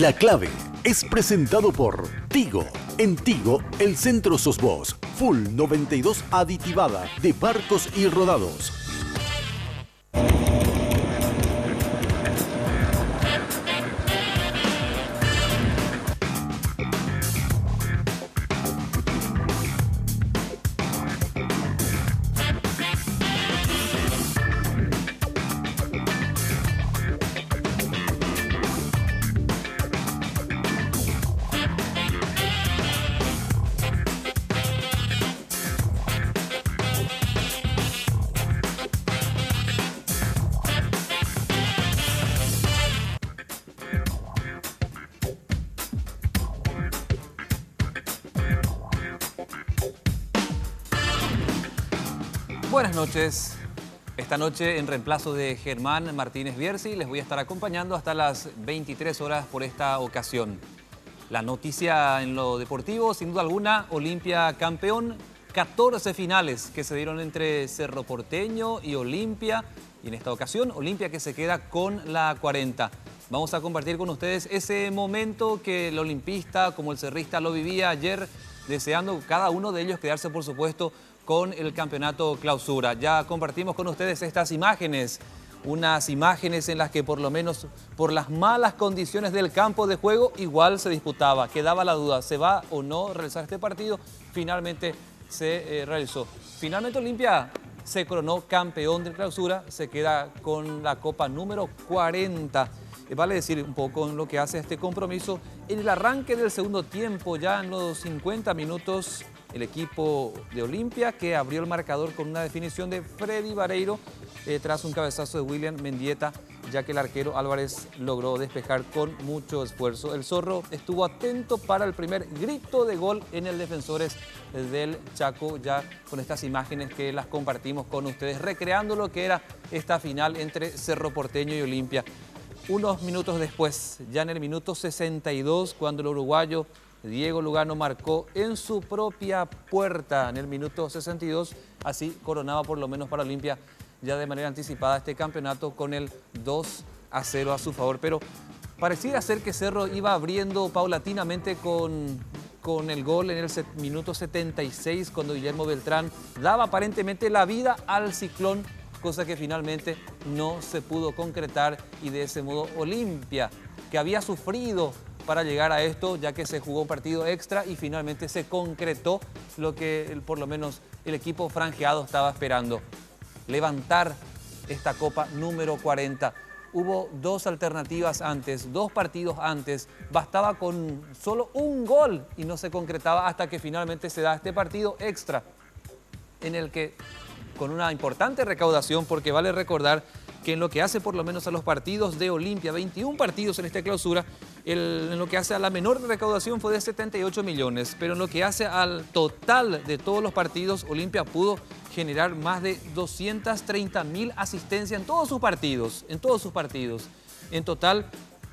La Clave es presentado por Tigo. En Tigo, el centro sos vos. Full 92 aditivada de barcos y rodados. Buenas noches. Esta noche, en reemplazo de Germán Martínez Bierzi, les voy a estar acompañando hasta las 23 horas por esta ocasión. La noticia en lo deportivo, sin duda alguna, Olimpia campeón. 14 finales que se dieron entre Cerro Porteño y Olimpia. Y en esta ocasión, Olimpia que se queda con la 40. Vamos a compartir con ustedes ese momento que el olimpista, como el cerrista, lo vivía ayer, deseando cada uno de ellos quedarse, por supuesto, con el campeonato clausura. Ya compartimos con ustedes estas imágenes, unas imágenes en las que por lo menos por las malas condiciones del campo de juego igual se disputaba. Quedaba la duda, ¿se va o no a realizar este partido? Finalmente se realizó. Finalmente Olimpia se coronó campeón de clausura, se queda con la copa número 40. Vale decir un poco en lo que hace este compromiso. En el arranque del segundo tiempo, ya en los 50 minutos, el equipo de Olimpia que abrió el marcador con una definición de Freddy Vareiro tras un cabezazo de William Mendieta, ya que el arquero Álvarez logró despejar con mucho esfuerzo. El Zorro estuvo atento para el primer grito de gol en el Defensores del Chaco, ya con estas imágenes que las compartimos con ustedes, recreando lo que era esta final entre Cerro Porteño y Olimpia. Unos minutos después, ya en el minuto 62, cuando el uruguayo Diego Lugano marcó en su propia puerta en el minuto 62, así coronaba por lo menos para Olimpia ya de manera anticipada este campeonato con el 2-0 a su favor. Pero pareciera ser que Cerro iba abriendo paulatinamente con el gol en el minuto 76, cuando Guillermo Beltrán daba aparentemente la vida al Ciclón, cosa que finalmente no se pudo concretar, y de ese modo Olimpia, que había sufrido para llegar a esto, ya que se jugó un partido extra y finalmente se concretó lo que por lo menos el equipo franjeado estaba esperando: levantar esta copa número 40. Hubo dos alternativas antes, dos partidos antes, bastaba con solo un gol y no se concretaba hasta que finalmente se da este partido extra, en el que con una importante recaudación, porque vale recordar que en lo que hace por lo menos a los partidos de Olimpia, 21 partidos en esta clausura, en lo que hace a la menor recaudación fue de 78 millones, pero en lo que hace al total de todos los partidos, Olimpia pudo generar más de 230.000 asistencias en todos sus partidos, En total,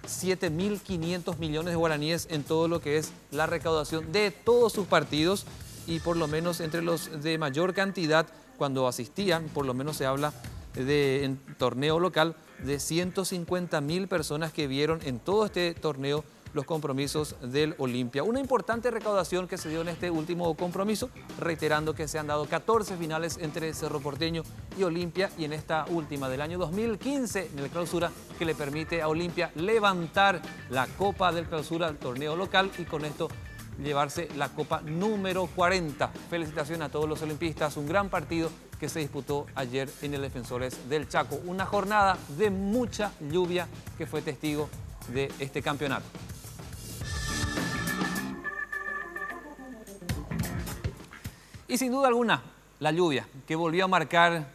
7.500 millones de guaraníes en todo lo que es la recaudación de todos sus partidos, y por lo menos entre los de mayor cantidad, cuando asistían, por lo menos se habla en torneo local, de 150.000 personas que vieron en todo este torneo los compromisos del Olimpia. Una importante recaudación que se dio en este último compromiso, reiterando que se han dado 14 finales entre Cerro Porteño y Olimpia, y en esta última del año 2015, en la clausura, que le permite a Olimpia levantar la Copa del Clausura al torneo local y con esto llevarse la copa número 40. Felicitaciones a todos los olimpistas, un gran partido que se disputó ayer en el Defensores del Chaco. Una jornada de mucha lluvia que fue testigo de este campeonato. Y sin duda alguna, la lluvia que volvió a marcar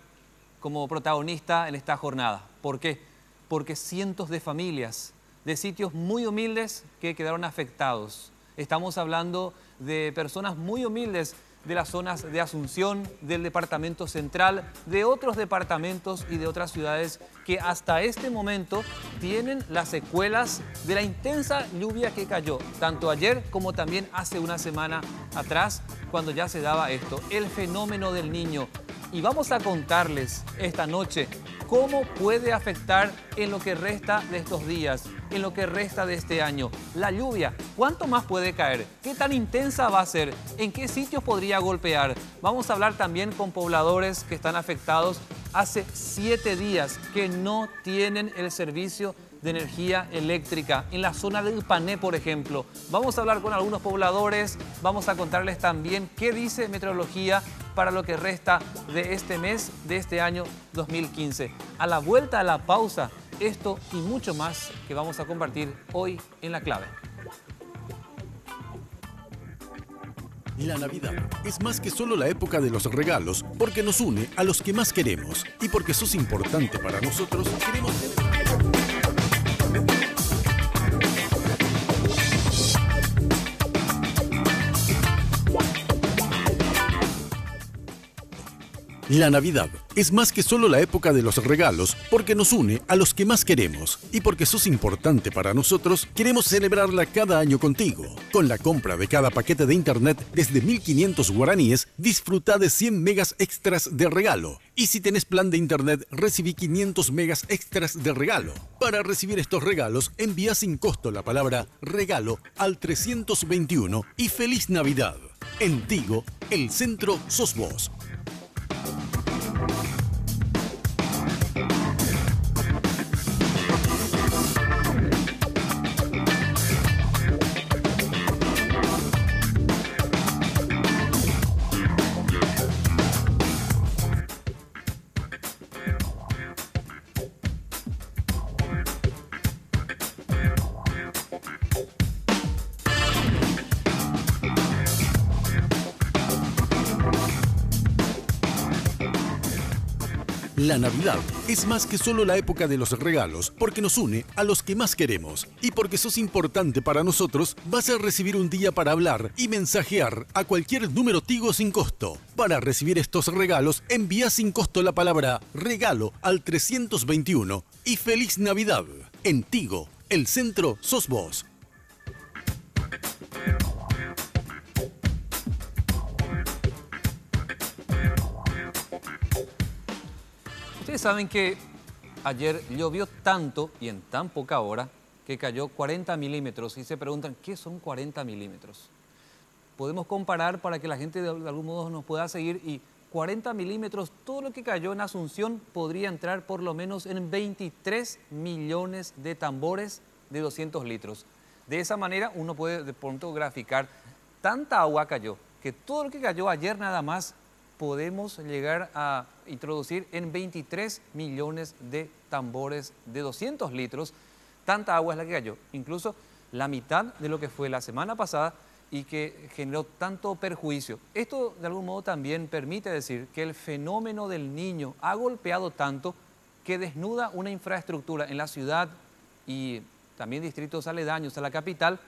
como protagonista en esta jornada. ¿Por qué? Porque cientos de familias de sitios muy humildes que quedaron afectados. Estamos hablando de personas muy humildes de las zonas de Asunción, del departamento central, de otros departamentos y de otras ciudades que hasta este momento tienen las secuelas de la intensa lluvia que cayó, tanto ayer como también hace una semana atrás, cuando ya se daba esto, el fenómeno del Niño. Y vamos a contarles esta noche ¿Cómo puede afectar en lo que resta de estos días, en lo que resta de este año? La lluvia, ¿cuánto más puede caer? ¿Qué tan intensa va a ser? ¿En qué sitios podría golpear? Vamos a hablar también con pobladores que están afectados hace 7 días que no tienen el servicio de energía eléctrica en la zona del Pané, por ejemplo. Vamos a hablar con algunos pobladores, vamos a contarles también qué dice meteorología para lo que resta de este mes, de este año 2015. A la vuelta a la pausa, esto y mucho más que vamos a compartir hoy en La Clave. La Navidad es más que solo la época de los regalos, porque nos une a los que más queremos. Y porque sos importante para nosotros, queremos tener... La Navidad es más que solo la época de los regalos, porque nos une a los que más queremos. Y porque sos importante para nosotros, queremos celebrarla cada año contigo. Con la compra de cada paquete de internet desde 1.500 guaraníes, disfruta de 100 megas extras de regalo. Y si tenés plan de internet, recibí 500 megas extras de regalo. Para recibir estos regalos, envía sin costo la palabra regalo al 321 y ¡Feliz Navidad! En Tigo, el centro sos vos. La Navidad es más que solo la época de los regalos, porque nos une a los que más queremos. Y porque sos importante para nosotros, vas a recibir un día para hablar y mensajear a cualquier número Tigo sin costo. Para recibir estos regalos, envía sin costo la palabra regalo al 321 y ¡Feliz Navidad! En Tigo, el centro sos vos. Ustedes saben que ayer llovió tanto y en tan poca hora que cayó 40 milímetros y se preguntan, ¿qué son 40 milímetros? Podemos comparar para que la gente de algún modo nos pueda seguir y 40 milímetros, todo lo que cayó en Asunción podría entrar por lo menos en 23 millones de tambores de 200 litros. De esa manera uno puede de pronto graficar, tanta agua cayó, que todo lo que cayó ayer nada más podemos llegar a introducir en 23 millones de tambores de 200 litros. Tanta agua es la que cayó, incluso la mitad de lo que fue la semana pasada y que generó tanto perjuicio. Esto de algún modo también permite decir que el fenómeno del Niño ha golpeado tanto que desnuda una infraestructura en la ciudad y también distritos aledaños a la capital,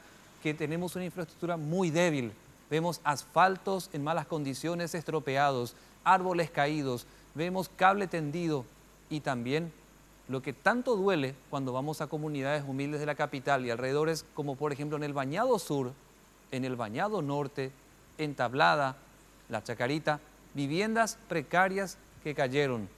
que tenemos una infraestructura muy débil. Vemos asfaltos en malas condiciones estropeados, árboles caídos, vemos cable tendido y también lo que tanto duele cuando vamos a comunidades humildes de la capital y alrededores, como por ejemplo en el Bañado Sur, en el Bañado Norte, en Tablada, La Chacarita, viviendas precarias que cayeron,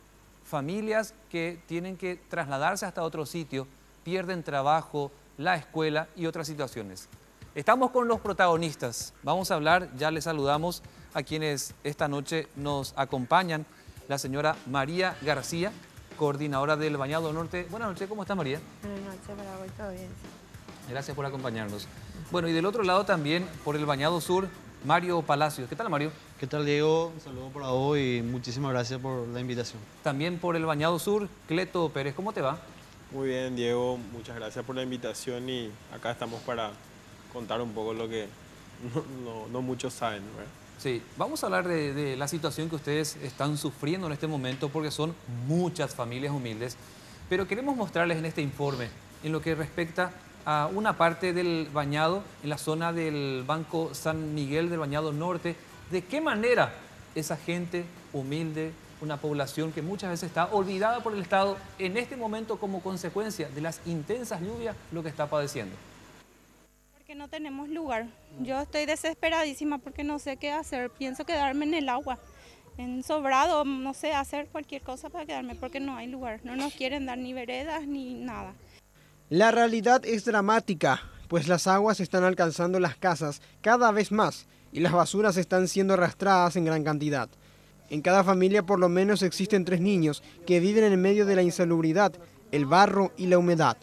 familias que tienen que trasladarse hasta otro sitio, pierden trabajo, la escuela y otras situaciones. Estamos con los protagonistas. Vamos a hablar, ya les saludamos a quienes esta noche nos acompañan. La señora María García, coordinadora del Bañado Norte. Buenas noches, ¿cómo está María? Buenas noches, Paraguay, todo bien. Gracias por acompañarnos. Bueno, y del otro lado también, por el Bañado Sur, Mario Palacios. ¿Qué tal, Mario? ¿Qué tal, Diego? Un saludo para vos y muchísimas gracias por la invitación. También por el Bañado Sur, Cleto Pérez. ¿Cómo te va? Muy bien, Diego. Muchas gracias por la invitación y acá estamos para contar un poco lo que no muchos saben, ¿verdad? Sí, vamos a hablar de la situación que ustedes están sufriendo en este momento porque son muchas familias humildes, pero queremos mostrarles en este informe, en lo que respecta a una parte del bañado, en la zona del Banco San Miguel del Bañado Norte, de qué manera esa gente humilde, una población que muchas veces está olvidada por el Estado, en este momento como consecuencia de las intensas lluvias, lo que está padeciendo. Porque no tenemos lugar. Yo estoy desesperadísima porque no sé qué hacer. Pienso quedarme en el agua. en Sobrado, no sé, hacer cualquier cosa para quedarme porque no hay lugar. No nos quieren dar ni veredas ni nada. La realidad es dramática, pues las aguas están alcanzando las casas cada vez más y las basuras están siendo arrastradas en gran cantidad. En cada familia por lo menos existen 3 niños que viven en medio de la insalubridad, el barro y la humedad.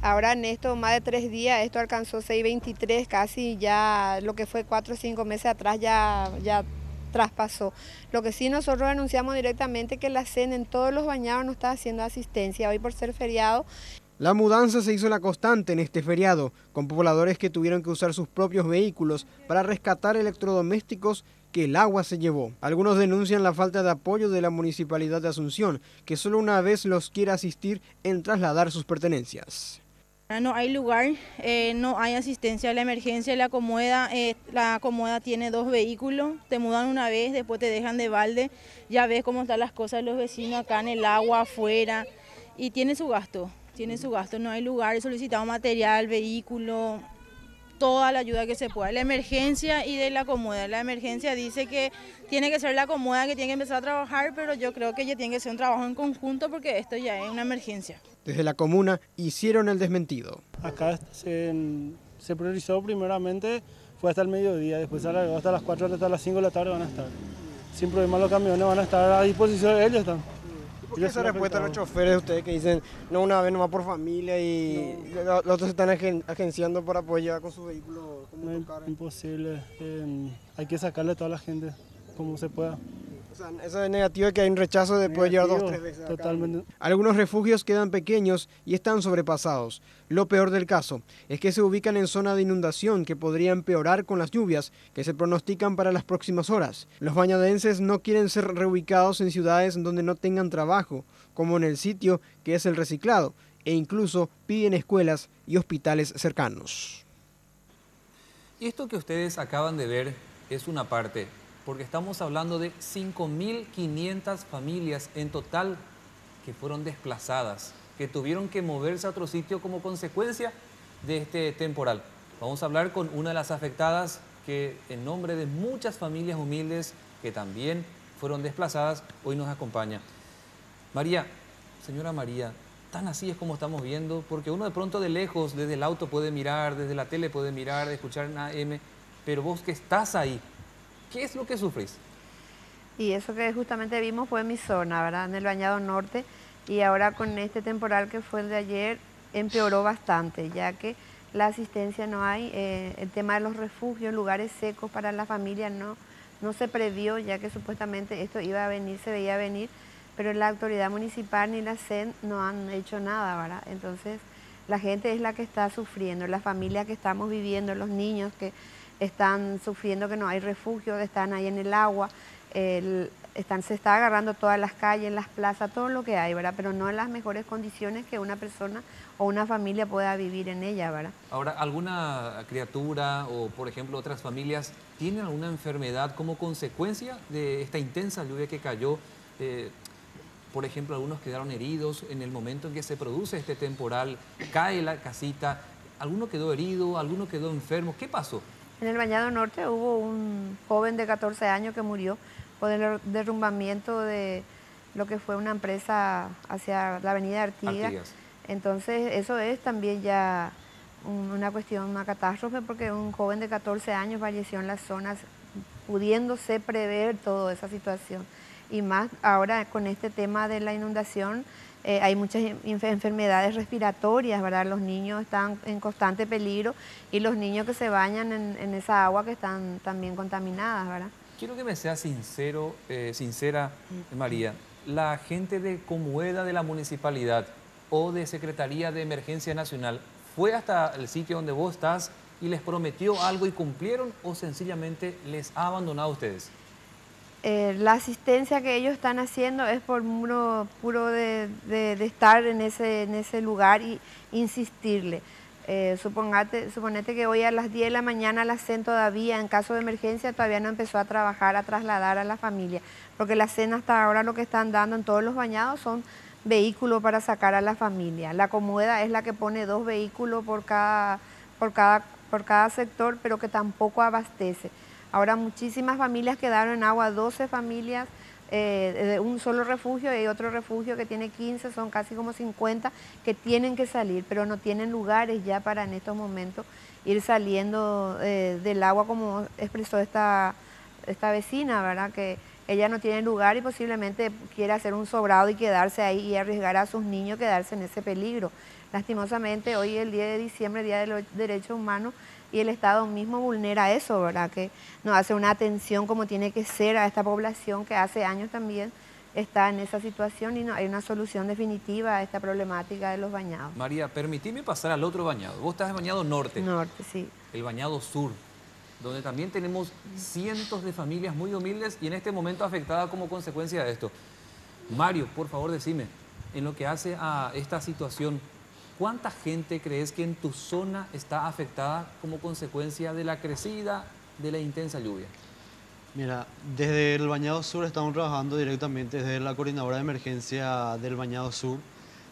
Ahora en esto, más de 3 días, esto alcanzó 6,23, casi ya lo que fue 4 o 5 meses atrás ya traspasó. Lo que sí nosotros anunciamos directamente que la CEN en todos los bañados no está haciendo asistencia. Hoy por ser feriado. La mudanza se hizo la constante en este feriado, con pobladores que tuvieron que usar sus propios vehículos para rescatar electrodomésticos que el agua se llevó. Algunos denuncian la falta de apoyo de la Municipalidad de Asunción, que solo una vez los quiere asistir en trasladar sus pertenencias. No hay lugar, no hay asistencia a la emergencia. La Comoda tiene 2 vehículos, te mudan una vez, después te dejan de balde, ya ves cómo están las cosas de los vecinos acá en el agua, afuera, y tiene su gasto, no hay lugar, he solicitado material, vehículo, toda la ayuda que se pueda. La emergencia y de la Comoda. La emergencia dice que tiene que ser la Comoda que tiene que empezar a trabajar, pero yo creo que ya tiene que ser un trabajo en conjunto porque esto ya es una emergencia. Desde la comuna hicieron el desmentido. Acá se priorizó primeramente, fue hasta el mediodía, después se alargó hasta las 4 hasta las 5 de la tarde van a estar. Sin problema los camiones van a estar a disposición, ellos están. ¿Por qué esa respuesta a los choferes de ustedes que dicen no una vez nomás por familia y los otros se están agenciando para poder llevar con su vehículo? No, es imposible, hay que sacarle a toda la gente como se pueda. O sea, eso es negativo, que hay un rechazo de poder llevar 2 o 3 veces. Totalmente. Algunos refugios quedan pequeños y están sobrepasados. Lo peor del caso es que se ubican en zona de inundación que podría empeorar con las lluvias que se pronostican para las próximas horas. Los bañadenses no quieren ser reubicados en ciudades donde no tengan trabajo, como en el sitio que es el reciclado, e incluso piden escuelas y hospitales cercanos. Y esto que ustedes acaban de ver es una parte, porque estamos hablando de 5.500 familias en total que fueron desplazadas, que tuvieron que moverse a otro sitio como consecuencia de este temporal. Vamos a hablar con una de las afectadas que, en nombre de muchas familias humildes que también fueron desplazadas, hoy nos acompaña. María, señora María, tan así es como estamos viendo, porque uno de pronto de lejos, desde el auto puede mirar, desde la tele puede mirar, escuchar en AM, pero vos que estás ahí, ¿qué es lo que sufrís? Y eso que justamente vimos fue en mi zona, ¿verdad? En el Bañado Norte, y ahora con este temporal que fue el de ayer empeoró bastante, ya que la asistencia no hay, el tema de los refugios, lugares secos para la familia no se previó, ya que supuestamente esto iba a venir, se veía venir, pero la autoridad municipal ni la CEN no han hecho nada, ¿verdad? Entonces la gente es la que está sufriendo, la familia que estamos viviendo, los niños que están sufriendo que no hay refugio, están ahí en el agua, se está agarrando todas las calles, las plazas, todo lo que hay, ¿verdad? Pero no en las mejores condiciones que una persona o una familia pueda vivir en ella, ¿verdad? Ahora, ¿alguna criatura o, por ejemplo, otras familias tienen alguna enfermedad como consecuencia de esta intensa lluvia que cayó? Por ejemplo, algunos quedaron heridos en el momento en que se produce este temporal, cae la casita, ¿alguno quedó herido, alguno quedó enfermo? ¿Qué pasó? En el Bañado Norte hubo un joven de 14 años que murió por el derrumbamiento de lo que fue una empresa hacia la avenida Artigas. Entonces eso es también ya una cuestión, una catástrofe, porque un joven de 14 años falleció en las zonas pudiéndose prever toda esa situación. Y más ahora con este tema de la inundación, hay muchas enfermedades respiratorias, ¿verdad? Los niños están en constante peligro y los niños que se bañan en esa agua que están también contaminadas, ¿verdad? Quiero que me sea sincera, María. La gente de Comoeda de la municipalidad o de Secretaría de Emergencia Nacional fue hasta el sitio donde vos estás y les prometió algo y cumplieron, o sencillamente les ha abandonado a ustedes. La asistencia que ellos están haciendo es por puro de estar en ese lugar y insistirle. Suponete que hoy a las 10 de la mañana la CEN todavía, en caso de emergencia, todavía no empezó a trabajar, a trasladar a la familia, porque la CEN hasta ahora lo que están dando en todos los bañados son vehículos para sacar a la familia. La Comoda es la que pone 2 vehículos por cada sector, pero que tampoco abastece. Ahora muchísimas familias quedaron en agua, 12 familias de un solo refugio, y hay otro refugio que tiene 15, son casi como 50 que tienen que salir, pero no tienen lugares ya para en estos momentos ir saliendo del agua, como expresó esta vecina, ¿verdad? Que ella no tiene lugar y posiblemente quiere hacer un sobrado y quedarse ahí y arriesgar a sus niños quedarse en ese peligro. Lastimosamente hoy el 10 de diciembre, Día de los Derechos Humanos, y el Estado mismo vulnera eso, ¿verdad? Que no hace una atención como tiene que ser a esta población que hace años también está en esa situación y no hay una solución definitiva a esta problemática de los bañados. María, permitime pasar al otro bañado. Vos estás en bañado norte. Norte, sí. El bañado sur, donde también tenemos cientos de familias muy humildes y en este momento afectadas como consecuencia de esto. Mario, por favor, decime, en lo que hace a esta situación, ¿cuánta gente crees que en tu zona está afectada como consecuencia de la crecida de la intensa lluvia? Mira, desde el Bañado Sur estamos trabajando directamente desde la coordinadora de emergencia del Bañado Sur.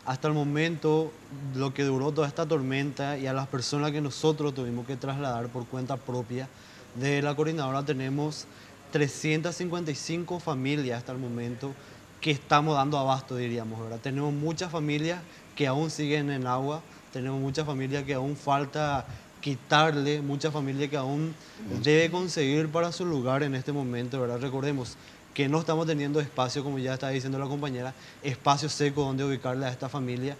Hasta el momento, lo que duró toda esta tormenta y a las personas que nosotros tuvimos que trasladar por cuenta propia, desde la coordinadora tenemos 355 familias hasta el momento que estamos dando abasto, diríamos, ¿verdad? Tenemos muchas familias que aún siguen en agua, tenemos muchas familias que aún falta quitarle, muchas familias que aún debe conseguir para su lugar en este momento, ¿verdad? Recordemos que no estamos teniendo espacio, como ya está diciendo la compañera, espacio seco donde ubicarle a esta familia.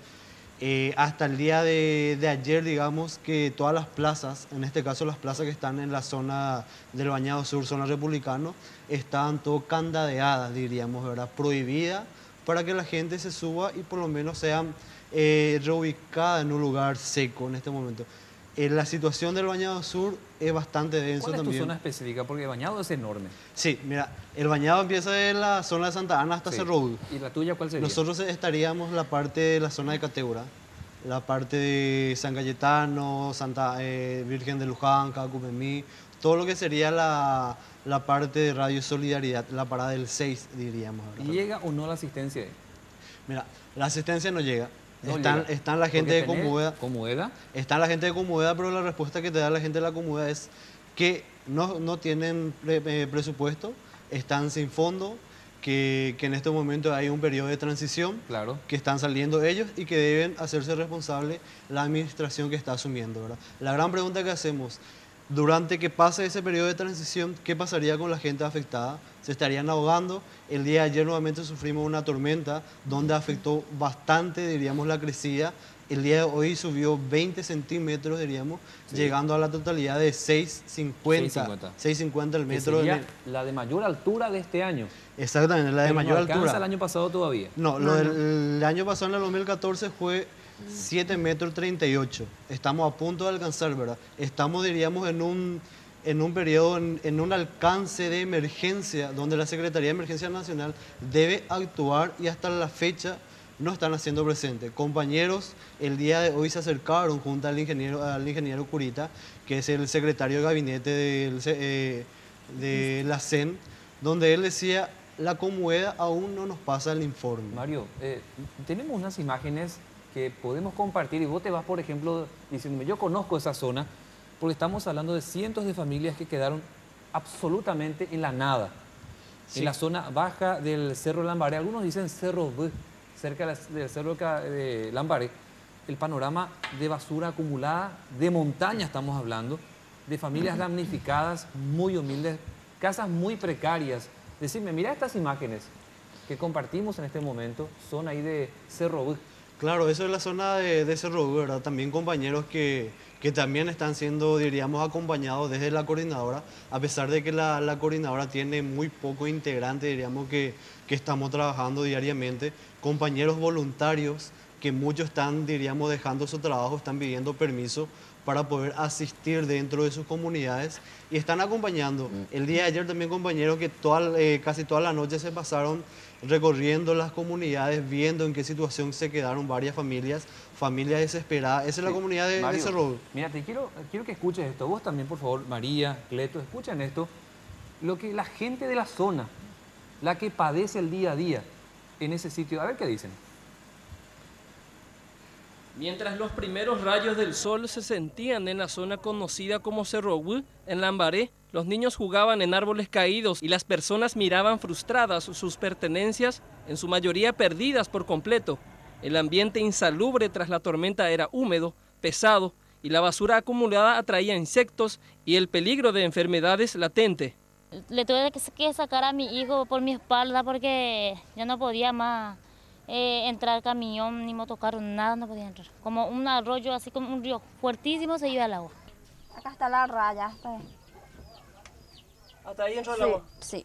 Hasta el día de ayer, digamos que todas las plazas, en este caso las plazas que están en la zona del Bañado Sur, zona republicano, están todo candadeadas, diríamos, ¿verdad? Prohibidas para que la gente se suba y por lo menos sean reubicada en un lugar seco en este momento. La situación del Bañado Sur es bastante denso también. ¿Cuál es tu zona específica? Porque el bañado es enorme. Sí, mira, el bañado empieza de la zona de Santa Ana hasta Cerro Ul. ¿Y la tuya cuál sería? Nosotros estaríamos la parte de la zona de Cateura, la parte de San Cayetano, Santa Virgen de Luján, Cacupemí, todo lo que sería la parte de Radio Solidaridad, la parada del 6, diríamos, ¿verdad? ¿Llega o no la asistencia? Mira, la asistencia no llega. No están la gente de Comudeda. Están la gente de Comudeda, pero la respuesta que te da la gente de la Comudeda es que no tienen presupuesto, están sin fondo, que en este momento hay un periodo de transición, claro, que están saliendo ellos y que deben hacerse responsable la administración que está asumiendo, ¿verdad? La gran pregunta que hacemos, durante que pase ese periodo de transición, ¿qué pasaría con la gente afectada? Se estarían ahogando. El día de ayer nuevamente sufrimos una tormenta donde afectó bastante, diríamos, la crecida. El día de hoy subió 20 centímetros, diríamos, sí, llegando a la totalidad de 6,50 el metro. Sería la de mayor altura de este año. Exactamente, la de mayor altura. ¿Alcanza el año pasado todavía? No, el año pasado, en el 2014, fue 7,38 metros. Estamos a punto de alcanzar, ¿verdad? Estamos, diríamos, en un periodo, en un alcance de emergencia, donde la Secretaría de Emergencia Nacional debe actuar y hasta la fecha no están haciendo presente. Compañeros, el día de hoy se acercaron junto al ingeniero Curita, que es el secretario de gabinete de la CEN, donde él decía, la Comudeda aún no nos pasa el informe. Mario, tenemos unas imágenes que podemos compartir y vos te vas, por ejemplo, diciéndome, yo conozco esa zona, porque estamos hablando de cientos de familias que quedaron absolutamente en la nada, sí, en la zona baja del Cerro Lambaré. Algunos dicen Cerro B, cerca del Cerro de Lambaré. El panorama de basura acumulada, de montaña estamos hablando, de familias damnificadas, muy humildes, casas muy precarias. Decime, mira estas imágenes que compartimos en este momento, son ahí de Cerro B. Claro, eso es la zona de Cerro, ¿verdad? También compañeros que también están siendo, diríamos, acompañados desde la coordinadora, a pesar de que la coordinadora tiene muy poco integrante, diríamos, que estamos trabajando diariamente. Compañeros voluntarios que muchos están, diríamos, dejando su trabajo, están pidiendo permiso para poder asistir dentro de sus comunidades y están acompañando. El día de ayer también compañeros que casi toda la noche se pasaron recorriendo las comunidades, viendo en qué situación se quedaron varias familias desesperadas. Esa es la comunidad de Cerro. Mira, quiero que escuches esto. Vos también, por favor, María, Cleto, escuchen esto. Lo que la gente de la zona, la que padece el día a día en ese sitio, a ver qué dicen. Mientras los primeros rayos del sol se sentían en la zona conocida como Cerro Huil, en Lambaré, los niños jugaban en árboles caídos y las personas miraban frustradas sus pertenencias, en su mayoría perdidas por completo. El ambiente insalubre tras la tormenta era húmedo, pesado, y la basura acumulada atraía insectos y el peligro de enfermedades latente. Le tuve que sacar a mi hijo por mi espalda porque ya no podía más entrar camión ni motocarro, nada no podía entrar. Como un arroyo, así como un río fuertísimo se iba al agua. Acá está la raya. ¿Hasta ahí entró el agua? Sí.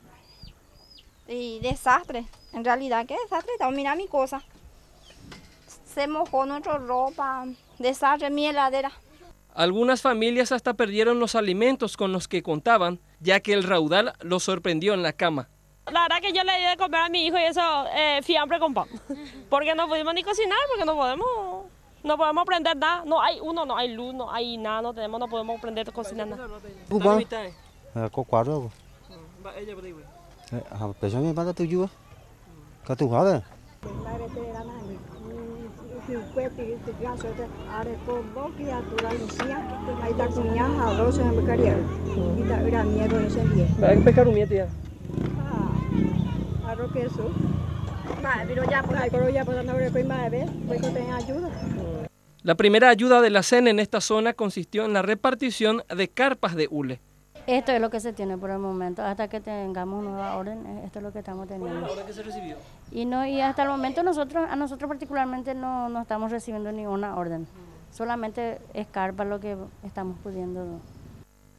Y desastre, en realidad, ¿qué desastre? Mira mi cosa. Se mojó nuestra ropa, desastre, mi heladera. Algunas familias hasta perdieron los alimentos con los que contaban, ya que el raudal los sorprendió en la cama. La verdad que yo le di de comer a mi hijo y eso, fiambre con pan. Porque no pudimos ni cocinar, porque no podemos prender nada. No hay luz, no hay nada, no podemos prender cocinar nada. La primera ayuda de la CEN en esta zona consistió en la repartición de carpas de hule. Esto es lo que se tiene por el momento, hasta que tengamos nueva orden, esto es lo que estamos teniendo. ¿Ahora qué se recibió? Y hasta el momento a nosotros particularmente no estamos recibiendo ninguna orden, solamente es carpa lo que estamos pudiendo.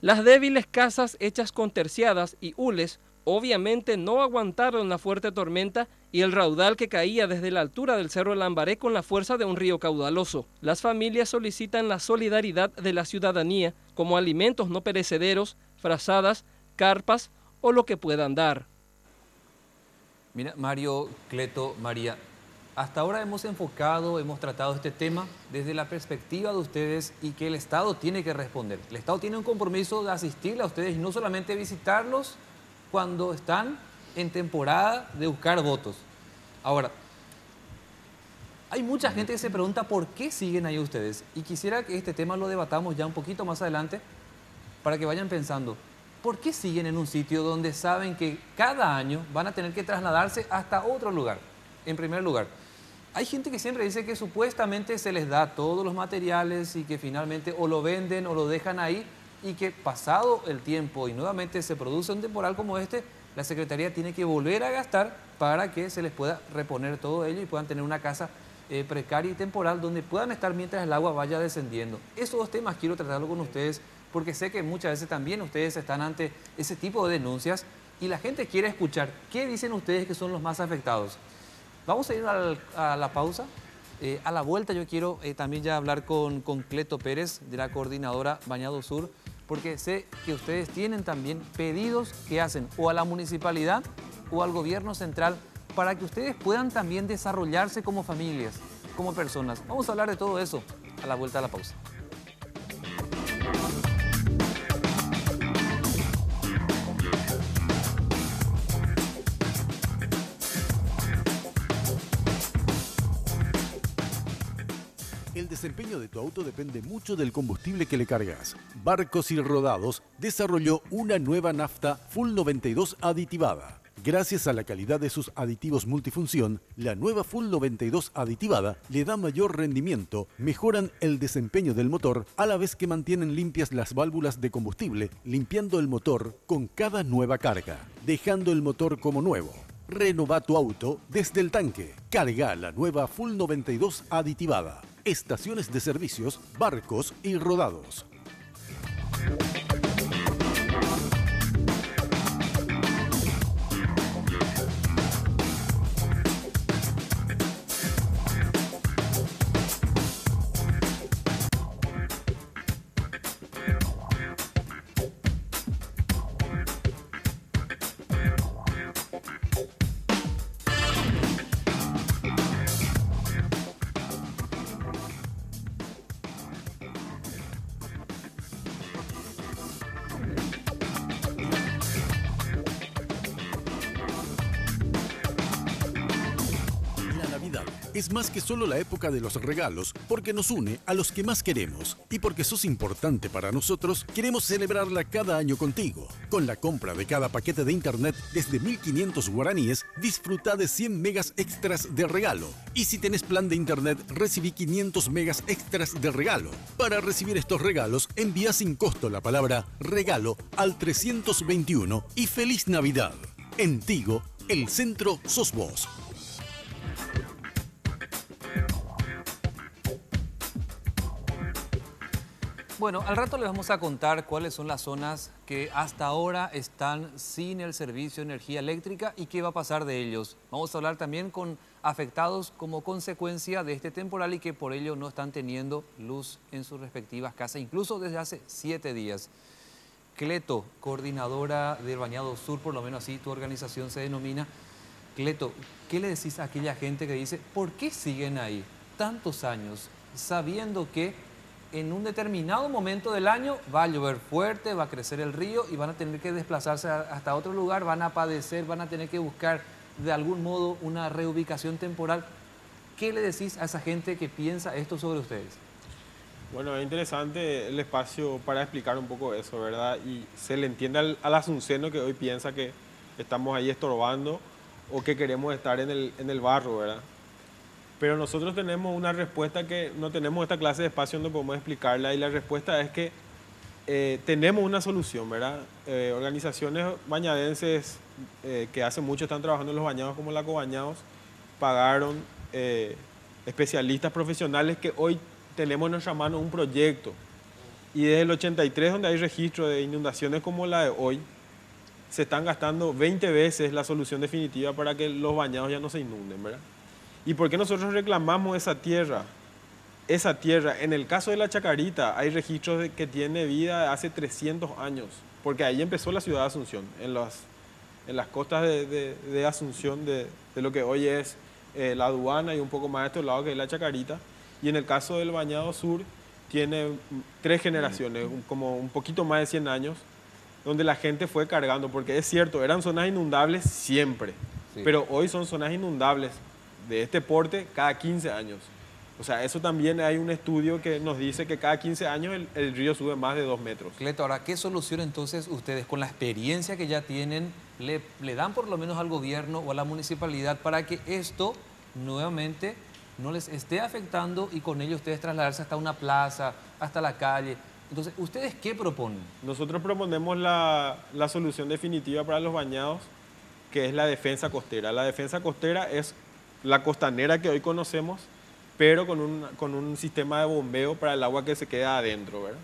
Las débiles casas hechas con terciadas y hules obviamente no aguantaron la fuerte tormenta y el raudal que caía desde la altura del Cerro Lambaré con la fuerza de un río caudaloso. Las familias solicitan la solidaridad de la ciudadanía, como alimentos no perecederos, frazadas, carpas o lo que puedan dar. Mira, Mario, Cleto, María, hasta ahora hemos tratado este tema desde la perspectiva de ustedes y que el Estado tiene que responder. El Estado tiene un compromiso de asistirle a ustedes y no solamente visitarlos cuando están en temporada de buscar votos. Ahora, hay mucha gente que se pregunta por qué siguen ahí ustedes y quisiera que este tema lo debatamos ya un poquito más adelante para que vayan pensando, ¿por qué siguen en un sitio donde saben que cada año van a tener que trasladarse hasta otro lugar? En primer lugar, hay gente que siempre dice que supuestamente se les da todos los materiales y que finalmente o lo venden o lo dejan ahí y que pasado el tiempo y nuevamente se produce un temporal como este, la Secretaría tiene que volver a gastar para que se les pueda reponer todo ello y puedan tener una casa precaria y temporal donde puedan estar mientras el agua vaya descendiendo. Esos dos temas quiero tratarlo con ustedes porque sé que muchas veces también ustedes están ante ese tipo de denuncias y la gente quiere escuchar qué dicen ustedes que son los más afectados. Vamos a ir a la pausa. A la vuelta yo quiero también ya hablar con Cleto Pérez de la coordinadora Bañado Sur, porque sé que ustedes tienen también pedidos que hacen o a la municipalidad o al gobierno central para que ustedes puedan también desarrollarse como familias, como personas. Vamos a hablar de todo eso a la vuelta de la pausa. El desempeño de tu auto depende mucho del combustible que le cargas. Barcos y Rodados desarrolló una nueva nafta Full 92 aditivada. Gracias a la calidad de sus aditivos multifunción, la nueva Full 92 aditivada le da mayor rendimiento, mejoran el desempeño del motor a la vez que mantienen limpias las válvulas de combustible, limpiando el motor con cada nueva carga, dejando el motor como nuevo. Renova tu auto desde el tanque. Carga la nueva Full 92 aditivada. Estaciones de servicios, Barcos y Rodados. es más que solo la época de los regalos, porque nos une a los que más queremos. Y porque sos importante para nosotros, queremos celebrarla cada año contigo. Con la compra de cada paquete de internet desde 1.500 guaraníes, disfruta de 100 megas extras de regalo. Y si tenés plan de internet, recibí 500 megas extras de regalo. Para recibir estos regalos, envía sin costo la palabra regalo al 321 y ¡Feliz Navidad! En Tigo, el centro sos vos. Bueno, al rato les vamos a contar cuáles son las zonas que hasta ahora están sin el servicio de energía eléctrica y qué va a pasar de ellos. Vamos a hablar también con afectados como consecuencia de este temporal y que por ello no están teniendo luz en sus respectivas casas, incluso desde hace 7 días. Cleto, coordinadora del Bañado Sur, por lo menos así tu organización se denomina. Cleto, ¿qué le decís a aquella gente que dice, ¿por qué siguen ahí tantos años sabiendo que en un determinado momento del año va a llover fuerte, va a crecer el río y van a tener que desplazarse hasta otro lugar, van a padecer, van a tener que buscar de algún modo una reubicación temporal? ¿Qué le decís a esa gente que piensa esto sobre ustedes? Bueno, es interesante el espacio para explicar un poco eso, ¿verdad? Y se le entiende al asunceno que hoy piensa que estamos ahí estorbando o que queremos estar en el barro, ¿verdad? Pero nosotros tenemos una respuesta que no tenemos esta clase de espacio donde podemos explicarla, y la respuesta es que tenemos una solución, ¿verdad? Organizaciones bañadenses que hace mucho están trabajando en los bañados como la Cobañados, pagaron especialistas profesionales que hoy tenemos en nuestra mano un proyecto. Y desde el 83, donde hay registro de inundaciones como la de hoy, se están gastando 20 veces la solución definitiva para que los bañados ya no se inunden, ¿verdad? ¿Y por qué nosotros reclamamos esa tierra? Esa tierra, en el caso de la Chacarita, hay registros de que tiene vida hace 300 años, porque ahí empezó la ciudad de Asunción, en las costas de Asunción, de lo que hoy es la aduana y un poco más de estos lados que es la Chacarita. Y en el caso del Bañado Sur, tiene 3 generaciones, como un poquito más de 100 años, donde la gente fue cargando, porque es cierto, eran zonas inundables siempre, sí, pero hoy son zonas inundables de este porte cada 15 años. O sea, eso también hay un estudio que nos dice que cada 15 años el río sube más de 2 metros. Cleto, ahora, ¿qué solución entonces ustedes, con la experiencia que ya tienen, le dan por lo menos al gobierno o a la municipalidad para que esto nuevamente no les esté afectando y con ello ustedes trasladarse hasta una plaza, hasta la calle? Entonces, ¿ustedes qué proponen? Nosotros proponemos la solución definitiva para los bañados, que es la defensa costera. La defensa costera es la costanera que hoy conocemos, pero con un sistema de bombeo para el agua que se queda adentro, ¿verdad?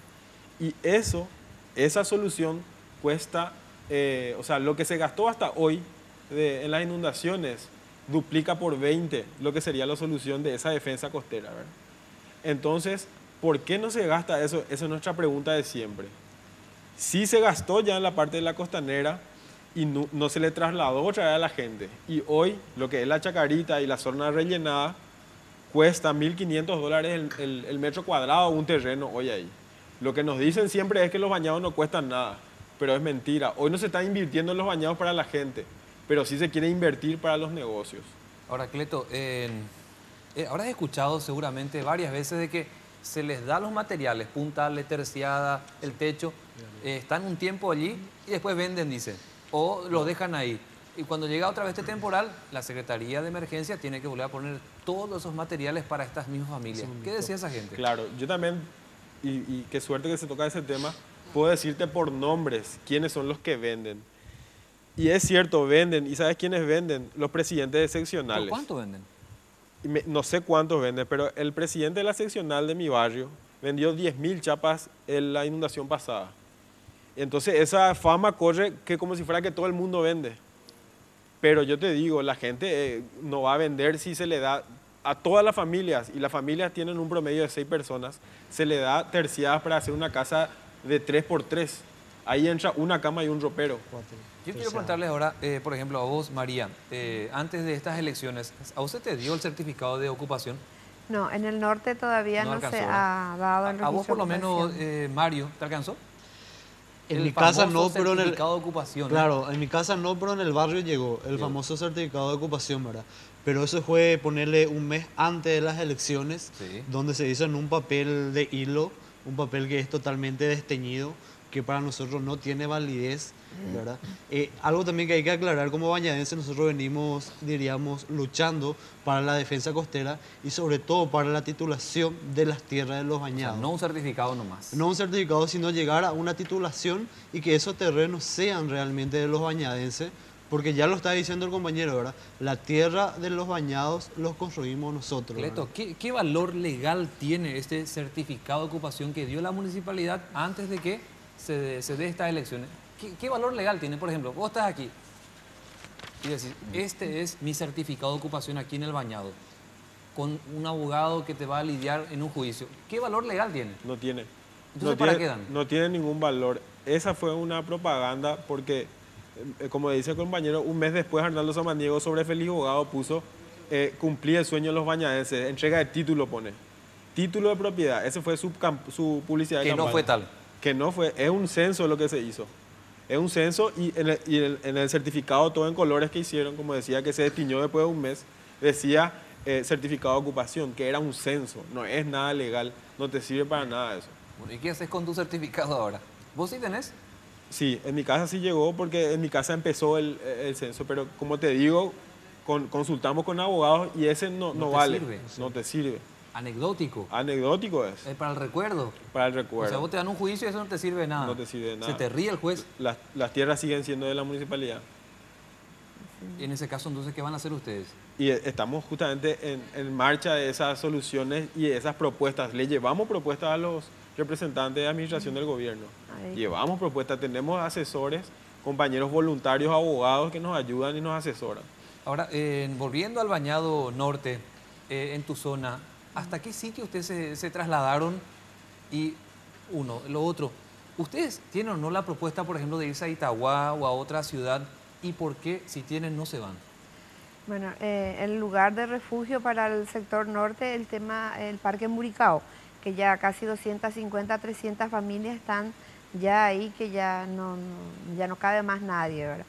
Y esa solución cuesta, o sea, lo que se gastó hasta hoy en las inundaciones duplica por 20 lo que sería la solución de esa defensa costera, ¿verdad? Entonces, ¿por qué no se gasta eso? Esa es nuestra pregunta de siempre. Sí se gastó ya en la parte de la costanera y no se le trasladó otra vez a la gente. Y hoy, lo que es la Chacarita y la zona rellenada, cuesta $1.500 el metro cuadrado un terreno hoy ahí. Lo que nos dicen siempre es que los bañados no cuestan nada, pero es mentira. Hoy no se está invirtiendo en los bañados para la gente, pero sí se quiere invertir para los negocios. Ahora, Cleto, habrás escuchado seguramente varias veces de que se les da los materiales, puntales, terciada, el techo, están un tiempo allí y después venden, dicen, o lo dejan ahí. Y cuando llega otra vez este temporal, la Secretaría de Emergencia tiene que volver a poner todos esos materiales para estas mismas familias. ¿Qué decía esa gente? Claro, yo también, y qué suerte que se toca ese tema, puedo decirte por nombres quiénes son los que venden. Y es cierto, venden. ¿Y sabes quiénes venden? Los presidentes de seccionales. ¿Por cuánto venden? No sé cuántos venden, pero el presidente de la seccional de mi barrio vendió 10.000 chapas en la inundación pasada. Entonces esa fama corre que como si fuera que todo el mundo vende. Pero yo te digo, la gente no va a vender si se le da a todas las familias, y las familias tienen un promedio de 6 personas, se le da terciadas para hacer una casa de 3x3. Ahí entra una cama y un ropero. Yo quiero preguntarles ahora, por ejemplo, a vos, María, antes de estas elecciones, ¿a usted te dio el certificado de ocupación? No, en el norte todavía no se ha dado el registro. ¿A vos por lo menos, Mario, te alcanzó? En mi casa no, famoso pero en el... certificado de ocupación. Claro, en mi casa no, pero en el barrio llegó el famoso certificado de ocupación, ¿verdad? Pero eso fue ponerle un mes antes de las elecciones, Sí. donde se hizo en un papel de hilo, un papel que es totalmente desteñido, que para nosotros no tiene validez, ¿verdad? Algo también que hay que aclarar, como bañadense nosotros venimos, diríamos, luchando para la defensa costera y sobre todo para la titulación de las tierras de los bañados. O sea, no un certificado nomás. No un certificado, sino llegar a una titulación y que esos terrenos sean realmente de los bañadenses, porque ya lo está diciendo el compañero, ¿verdad? La tierra de los bañados los construimos nosotros. Cleto, ¿qué valor legal tiene este certificado de ocupación que dio la municipalidad antes de que se dé estas elecciones? ¿Qué valor legal tiene? Por ejemplo, vos estás aquí y decís, este es mi certificado de ocupación aquí en el bañado, con un abogado que te va a lidiar en un juicio. ¿Qué valor legal tiene? No tiene. Entonces, ¿para qué dan? No tiene ningún valor. Esa fue una propaganda porque, como dice el compañero, un mes después Arnaldo Samaniego sobre Feliz Abogado puso cumplir el sueño de los bañadenses, entrega de título pone. Título de propiedad, ese fue su publicidad de campaña. Que no fue tal. Que no fue, es un censo lo que se hizo. Es un censo y en el certificado todo en colores que hicieron, como decía, que se destiñó después de un mes, decía certificado de ocupación, que era un censo, no es nada legal, no te sirve para nada eso. Bueno, ¿y qué haces con tu certificado ahora? ¿Vos sí tenés? Sí, en mi casa sí llegó porque en mi casa empezó el censo, pero como te digo, consultamos con abogados y ese no vale, sirve. no te sirve. Anecdótico. Anecdótico es. Es para el recuerdo. Para el recuerdo. O sea, vos te dan un juicio y eso no te sirve de nada. No te sirve de nada. Se te ríe el juez. Las tierras siguen siendo de la municipalidad. Y en ese caso, entonces, ¿qué van a hacer ustedes? Y estamos justamente en marcha de esas soluciones y de esas propuestas. Le llevamos propuestas a los representantes de administración del gobierno. Llevamos propuestas, tenemos asesores, compañeros voluntarios, abogados que nos ayudan y nos asesoran. Ahora, volviendo al Bañado Norte, en tu zona, ¿hasta qué sitio ustedes se trasladaron? Y lo otro, ¿ustedes tienen o no la propuesta, por ejemplo, de irse a Itagua o a otra ciudad? ¿Y por qué, si tienen, no se van? Bueno, el lugar de refugio para el sector norte, el Parque Muricao, que ya casi 250, 300 familias están ya ahí, que ya no cabe más nadie, ¿verdad?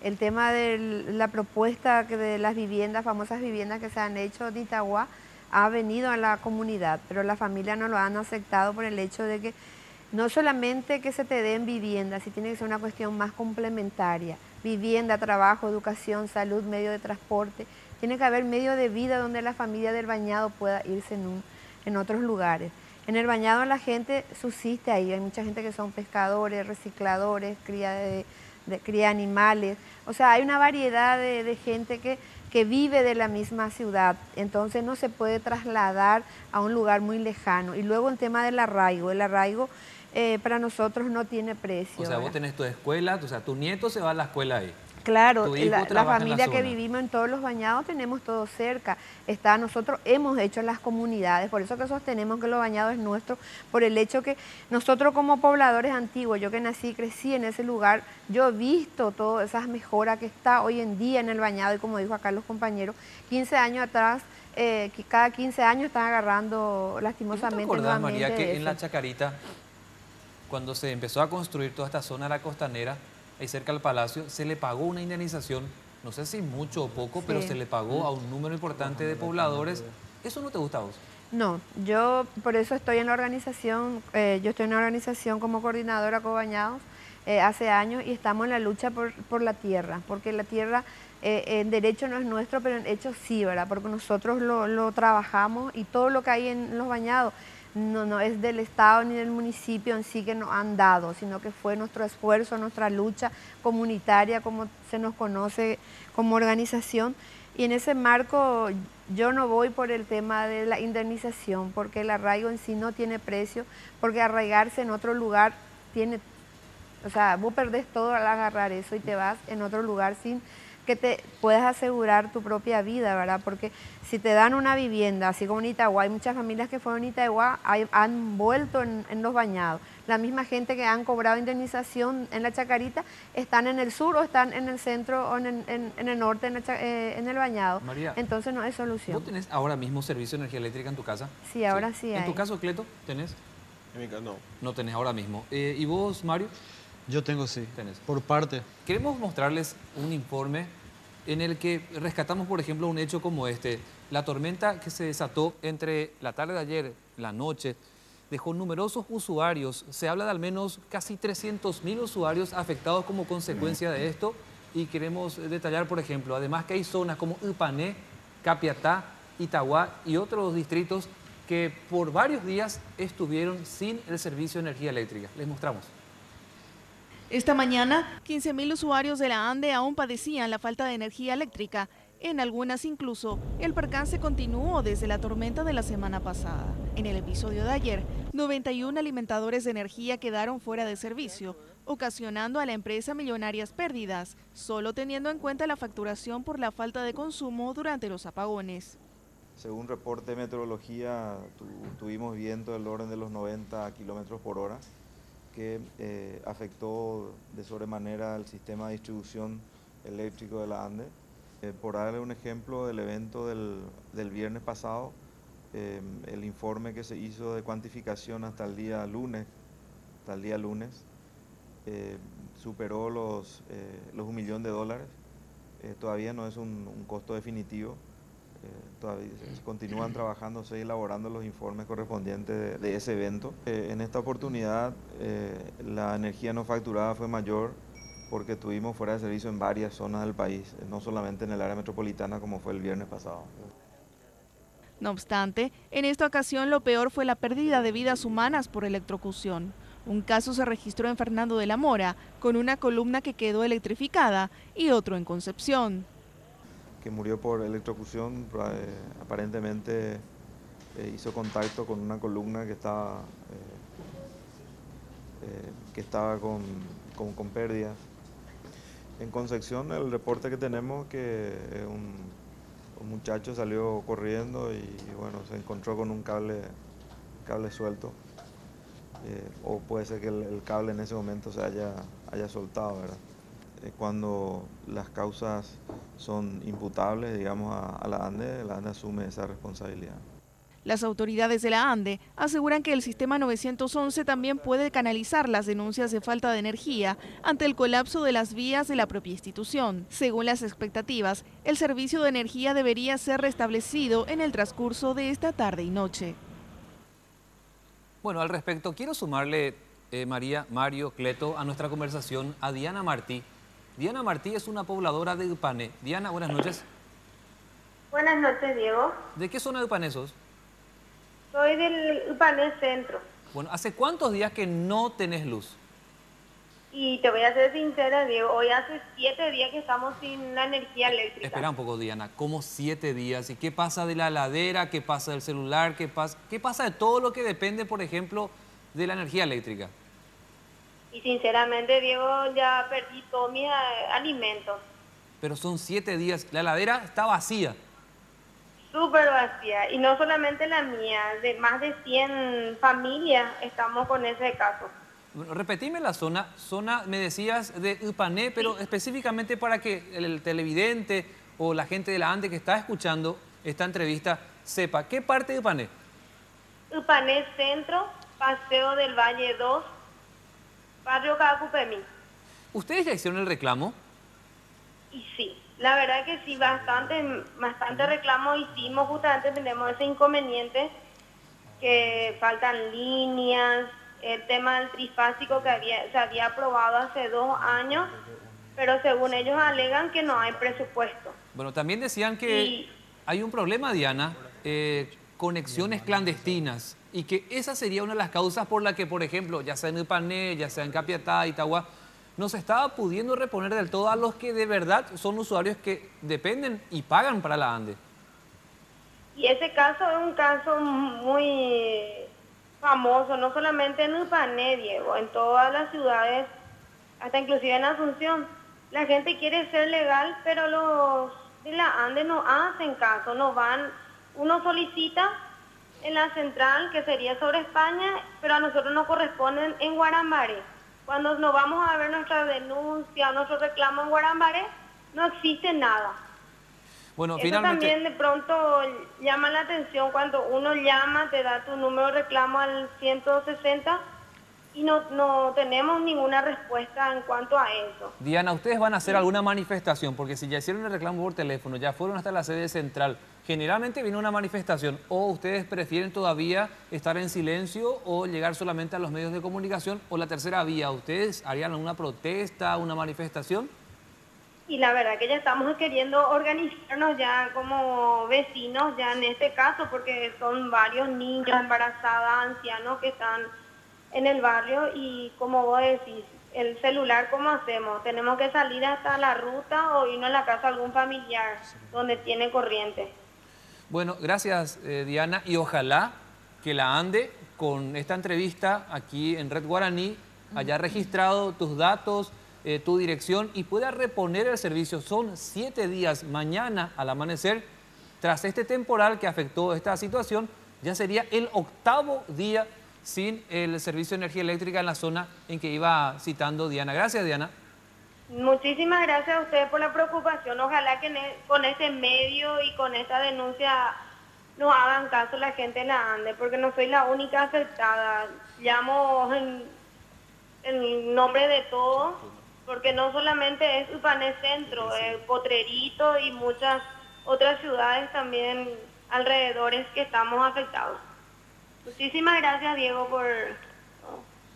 El tema de la propuesta de las viviendas, famosas viviendas que se han hecho de Itagua, ha venido a la comunidad, pero las familias no lo han aceptado por el hecho de que no solamente que se te den viviendas, si tiene que ser una cuestión más complementaria. Vivienda, trabajo, educación, salud, medio de transporte. Tiene que haber medio de vida donde la familia del bañado pueda irse en otros lugares. En el bañado la gente subsiste ahí, hay mucha gente que son pescadores, recicladores, cría de animales. O sea, hay una variedad de gente que vive de la misma ciudad, entonces no se puede trasladar a un lugar muy lejano. Y luego el tema del arraigo, para nosotros no tiene precio. O sea, vos tenés tu escuela, o sea, tu nieto se va a la escuela ahí. Claro, la familia que vivimos en todos los bañados tenemos todo cerca. Nosotros hemos hecho las comunidades, por eso que sostenemos que los bañados es nuestro, por el hecho que nosotros como pobladores antiguos, yo que nací y crecí en ese lugar, yo he visto todas esas mejoras que está hoy en día en el bañado y como dijo acá los compañeros, 15 años atrás, cada 15 años están agarrando lastimosamente. ¿No te acordás, María, que en la Chacarita, cuando se empezó a construir toda esta zona de la costanera, ahí cerca del palacio, se le pagó una indemnización, no sé si mucho o poco, pero se le pagó a un número importante de pobladores? ¿Eso no te gusta a vos? No, yo por eso estoy en la organización, yo estoy en una organización como coordinadora Cobañados hace años y estamos en la lucha por la tierra, porque la tierra en derecho no es nuestro, pero en hecho sí, ¿verdad? Porque nosotros lo trabajamos y todo lo que hay en los bañados no es del Estado ni del municipio en sí que nos han dado, sino que fue nuestro esfuerzo, nuestra lucha comunitaria, como se nos conoce como organización. Y en ese marco yo no voy por el tema de la indemnización, porque el arraigo en sí no tiene precio, porque arraigarse en otro lugar o sea, vos perdés todo al agarrar eso y te vas en otro lugar sin que te puedas asegurar tu propia vida, ¿verdad? Porque si te dan una vivienda, así como en Itagua, hay muchas familias que fueron a Itagua, han vuelto en los bañados. La misma gente que han cobrado indemnización en la Chacarita están en el sur o están en el centro o en el norte, en el bañado. María, entonces no hay solución. ¿Vos tenés ahora mismo servicio de energía eléctrica en tu casa? Sí, ahora sí hay. ¿En tu caso, Cleto, tenés? En mi caso no. No tenés ahora mismo. ¿Y vos, Mario? Yo tengo, sí. ¿Tenés? Por parte. Queremos mostrarles un informe en el que rescatamos, por ejemplo, un hecho como este. La tormenta que se desató entre la tarde de ayer, la noche, dejó numerosos usuarios. Se habla de al menos casi 300.000 usuarios afectados como consecuencia de esto. Y queremos detallar, por ejemplo, además que hay zonas como Ipané, Capiatá, Itagua y otros distritos que por varios días estuvieron sin el servicio de energía eléctrica. Les mostramos. Esta mañana, 15.000 usuarios de la ANDE aún padecían la falta de energía eléctrica. En algunas incluso, el percance continuó desde la tormenta de la semana pasada. En el episodio de ayer, 91 alimentadores de energía quedaron fuera de servicio, ocasionando a la empresa millonarias pérdidas, solo teniendo en cuenta la facturación por la falta de consumo durante los apagones. Según reporte de meteorología, tuvimos viento del orden de los 90 kilómetros por hora, que afectó de sobremanera el sistema de distribución eléctrico de la ANDE. Por darle un ejemplo del evento del viernes pasado, el informe que se hizo de cuantificación hasta el día lunes, superó los $1 millón. Todavía no es un costo definitivo. Todavía continúan trabajándose y elaborando los informes correspondientes de ese evento. En esta oportunidad la energía no facturada fue mayor porque tuvimos fuera de servicio en varias zonas del país, no solamente en el área metropolitana como fue el viernes pasado. No obstante, en esta ocasión lo peor fue la pérdida de vidas humanas por electrocución. Un caso se registró en Fernando de la Mora, con una columna que quedó electrificada y otro en Concepción. Que murió por electrocución, aparentemente hizo contacto con una columna que estaba con pérdidas. En Concepción, el reporte que tenemos que un muchacho salió corriendo y bueno, se encontró con un cable suelto. O puede ser que el cable en ese momento se haya soltado, ¿verdad? Cuando las causas son imputables, digamos, a la ANDE asume esa responsabilidad. Las autoridades de la ANDE aseguran que el sistema 911 también puede canalizar las denuncias de falta de energía ante el colapso de las vías de la propia institución. Según las expectativas, el servicio de energía debería ser restablecido en el transcurso de esta tarde y noche. Bueno, al respecto, quiero sumarle, Mario, Cleto, a nuestra conversación a Diana Martí. Diana Martí es una pobladora de Ipané. Diana, buenas noches. Buenas noches, Diego. ¿De qué zona de Ipané sos? Soy del Ipané Centro. Bueno, ¿hace cuántos días que no tenés luz? Y te voy a ser sincera, Diego, hoy hace 7 días que estamos sin la energía eléctrica. Espera un poco, Diana, ¿cómo 7 días? ¿Y qué pasa de la heladera? ¿Qué pasa del celular? ¿Qué pasa de todo lo que depende, por ejemplo, de la energía eléctrica? Y sinceramente, Diego, ya perdí todos mis alimentos. Pero son 7 días, la heladera está vacía. Súper vacía, y no solamente la mía, de más de 100 familias estamos con ese caso. Bueno, repetime la zona, me decías de Ipané, pero específicamente para que el televidente o la gente de la ANDE que está escuchando esta entrevista sepa, ¿qué parte de Ipané? Ipané Centro, Paseo del Valle 2, Barrio Cacupemí. ¿Ustedes ya hicieron el reclamo? Y sí. La verdad que sí, bastante reclamo hicimos, justamente tenemos ese inconveniente que faltan líneas, el tema del trifásico que se había aprobado hace 2 años, pero según ellos alegan que no hay presupuesto. Bueno, también decían que hay un problema, Diana, conexiones clandestinas, y que esa sería una de las causas por la que, por ejemplo, ya sea en Ipané, ya sea en Capiatá, Itagua, no se estaba pudiendo reponer del todo a los que de verdad son usuarios que dependen y pagan para la ANDE. Y ese caso es un caso muy famoso, no solamente en Ipané, Diego, en todas las ciudades, hasta inclusive en Asunción. La gente quiere ser legal, pero los de la ANDE no hacen caso, no van. Uno solicita en la central, que sería sobre España, pero a nosotros nos corresponden en Guarambaré. Cuando nos vamos a ver nuestra denuncia, nuestro reclamo en Guarambaré, no existe nada. Bueno, eso finalmente también de pronto llama la atención cuando uno llama, te da tu número de reclamo al 160 y no tenemos ninguna respuesta en cuanto a eso. Diana, ¿ustedes van a hacer alguna manifestación? Porque si ya hicieron el reclamo por teléfono, ya fueron hasta la sede central, generalmente viene una manifestación, o ustedes prefieren todavía estar en silencio o llegar solamente a los medios de comunicación, o la tercera vía, ¿ustedes harían una protesta, una manifestación? Y la verdad que ya estamos queriendo organizarnos ya como vecinos, ya en este caso, porque son varios niños, embarazadas, ancianos que están en el barrio y como vos decís, el celular, ¿cómo hacemos? Tenemos que salir hasta la ruta o irnos a la casa de algún familiar donde tiene corriente. Bueno, gracias Diana, y ojalá que la ANDE con esta entrevista aquí en Red Guaraní haya registrado tus datos, tu dirección y pueda reponer el servicio. Son 7 días, mañana al amanecer, tras este temporal que afectó esta situación, ya sería el 8º día sin el servicio de energía eléctrica en la zona en que iba citando Diana. Gracias, Diana. Muchísimas gracias a ustedes por la preocupación. Ojalá que con este medio y con esta denuncia nos hagan caso la gente de la ANDE, porque no soy la única afectada. Llamo en nombre de todos, porque no solamente es Upané Centro, es Potrerito y muchas otras ciudades también alrededores que estamos afectados. Muchísimas gracias, Diego, por...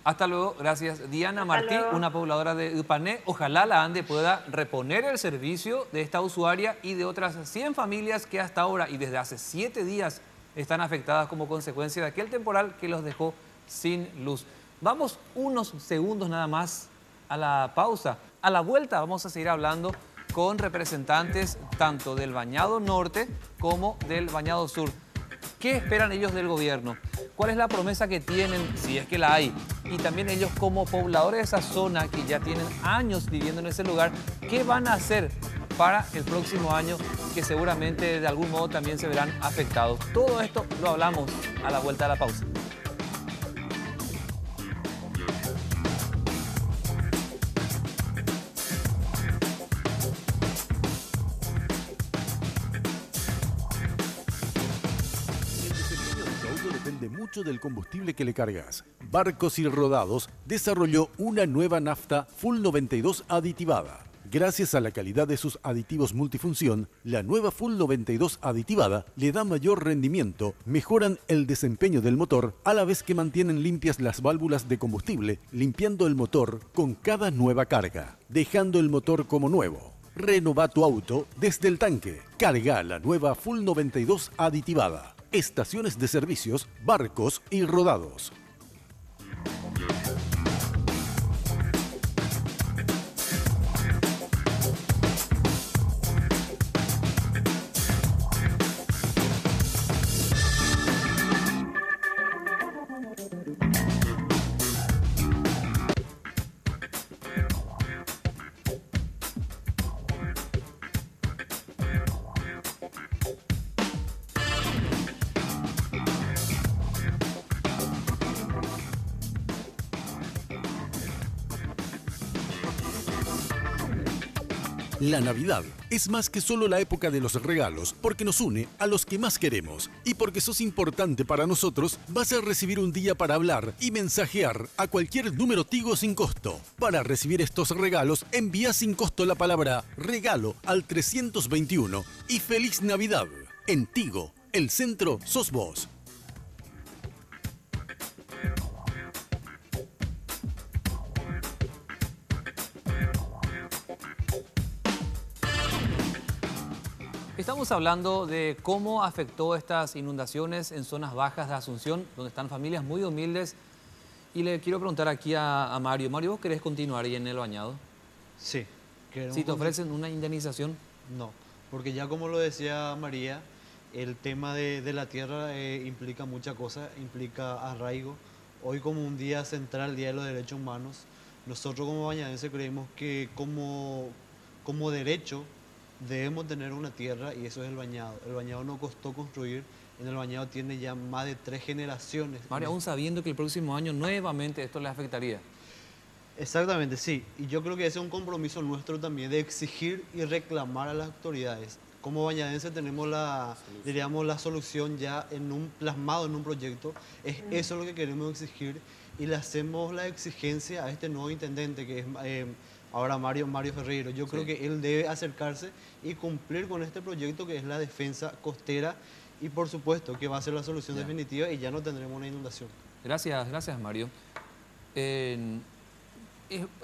Hasta luego, gracias. Diana Martí, una pobladora de Upané. Ojalá la ANDE pueda reponer el servicio de esta usuaria y de otras 100 familias que hasta ahora y desde hace 7 días están afectadas como consecuencia de aquel temporal que los dejó sin luz. Vamos unos segundos nada más a la pausa. A la vuelta vamos a seguir hablando con representantes tanto del Bañado Norte como del Bañado Sur. ¿Qué esperan ellos del gobierno? ¿Cuál es la promesa que tienen, si es que la hay? Y también ellos como pobladores de esa zona que ya tienen años viviendo en ese lugar, ¿qué van a hacer para el próximo año que seguramente de algún modo también se verán afectados? Todo esto lo hablamos a la vuelta de la pausa. Mucho del combustible que le cargas. Barcos y Rodados desarrolló una nueva nafta Full 92 aditivada. Gracias a la calidad de sus aditivos multifunción, la nueva Full 92 aditivada le da mayor rendimiento, mejoran el desempeño del motor a la vez que mantienen limpias las válvulas de combustible, limpiando el motor con cada nueva carga, dejando el motor como nuevo. Renova tu auto desde el tanque. Carga la nueva Full 92 aditivada. Estaciones de servicios, Barcos y Rodados. La Navidad es más que solo la época de los regalos, porque nos une a los que más queremos. Y porque sos importante para nosotros, vas a recibir un día para hablar y mensajear a cualquier número Tigo sin costo. Para recibir estos regalos, envía sin costo la palabra regalo al 321 y ¡Feliz Navidad! En Tigo, el centro sos vos. Estamos hablando de cómo afectó estas inundaciones en zonas bajas de Asunción, donde están familias muy humildes. Y le quiero preguntar aquí a Mario. Mario, ¿vos querés continuar ahí en el Bañado? Sí. ¿Si te ofrecen una indemnización? No, porque ya como lo decía María, el tema de la tierra implica muchas cosas, implica arraigo. Hoy como un día central, Día de los Derechos Humanos, nosotros como bañadenses creemos que como derecho debemos tener una tierra y eso es el Bañado. El Bañado no costó construir, en el Bañado tiene ya más de 3 generaciones. Mario, aún sabiendo que el próximo año nuevamente esto le afectaría. Exactamente, sí. Y yo creo que ese es un compromiso nuestro también de exigir y reclamar a las autoridades. Como bañadenses tenemos la solución ya plasmado en un proyecto. Es eso lo que queremos exigir y le hacemos la exigencia a este nuevo intendente que es ahora Mario Ferreiro. Yo creo que él debe acercarse y cumplir con este proyecto que es la defensa costera y por supuesto que va a ser la solución definitiva y ya no tendremos una inundación. Gracias Mario.